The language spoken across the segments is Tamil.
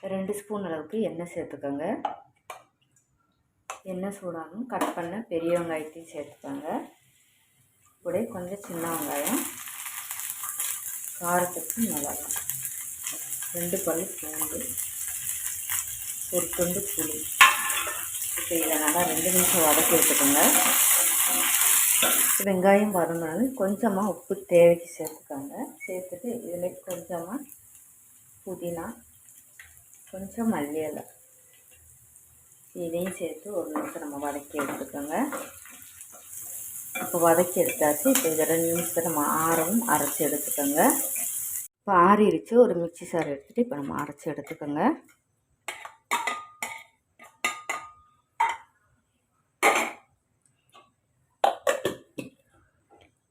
2 ஸ்பூன் அளவுக்கு எண்ணெய் சேர்த்துக்கோங்க. எண்ணெய் சூடாகும் கட் பண்ண பெரிய வெங்காயத்தையும் சேர்த்துக்கோங்க. கூட கொஞ்சம் சின்ன வெங்காயம், காரத்துக்கு மிளகாய், 2 பல் பூண்டு, ஒரு துண்டு புளி. இப்போ இதை நல்லா 2 நிமிஷம் வதக்கி எடுத்துக்கோங்க. வெங்காயம் வதங்கினாலும் கொஞ்சமாக உப்பு தேவைக்கு சேர்த்துக்கோங்க. சேர்த்துட்டு இதில் கொஞ்சமாக புதினா, கொஞ்சம் மல்லி இலை, இதையும் சேர்த்து ஒரு நிமிஷம் நம்ம வதக்கி எடுத்துக்கோங்க. இப்போ வதக்கி எடுத்தாச்சு. இப்போ இதை 2 நிமிஷத்தை நம்ம ஆறவும் அரைச்சி எடுத்துக்கோங்க. இப்போ ஆறிடுச்சு. ஒரு மிக்சி சார் எடுத்துகிட்டு இப்போ நம்ம அரைச்சி எடுத்துக்கோங்க.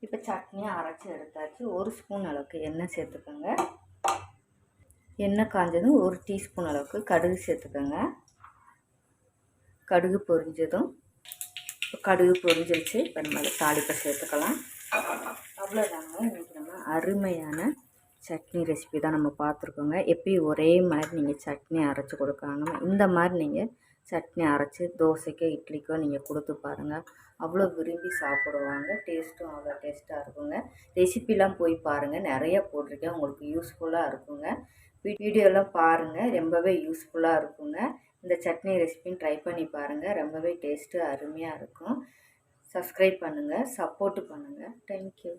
இப்போ சட்னியை அரைச்சி எடுத்தாச்சு. 1 ஸ்பூன் அளவுக்கு எண்ணெய் சேர்த்துக்கோங்க. எண்ணெய் காஞ்சதும் 1 டீஸ்பூன் அளவுக்கு கடுகு சேர்த்துக்கோங்க. கடுகு பொரிஞ்சதும் கடுகு பொரிஞ்சிருச்சு. இப்போ நம்ம அதை தாளிப்பை சேர்த்துக்கலாம். அவ்வளோதாங்க. இன்றைக்கி நம்ம அருமையான சட்னி ரெசிபி தான் நம்ம பார்த்துருக்கோங்க. எப்பயும் ஒரே மாதிரி நீங்கள் சட்னி அரைச்சி கொடுக்காம இந்த மாதிரி நீங்கள் சட்னி அரைச்சி தோசைக்கோ இட்லிக்கோ நீங்கள் கொடுத்து பாருங்கள். அவ்வளோ விரும்பி சாப்பிடுவாங்க. டேஸ்ட்டும் அவ்வளோ டேஸ்ட்டாக இருக்குங்க. ரெசிபிலாம் போய் பாருங்கள், நிறைய போட்டிருக்கேன். உங்களுக்கு யூஸ்ஃபுல்லாக இருக்குங்க. வீடியோலாம் பாருங்கள், ரொம்பவே யூஸ்ஃபுல்லாக இருக்குங்க. இந்த சட்னி ரெசிபின்னு ட்ரை பண்ணி பாருங்கள். ரொம்பவே டேஸ்ட்டு அருமையாக இருக்கும். சப்ஸ்கிரைப் பண்ணுங்கள், சப்போர்ட்டு பண்ணுங்கள். தேங்க்யூ.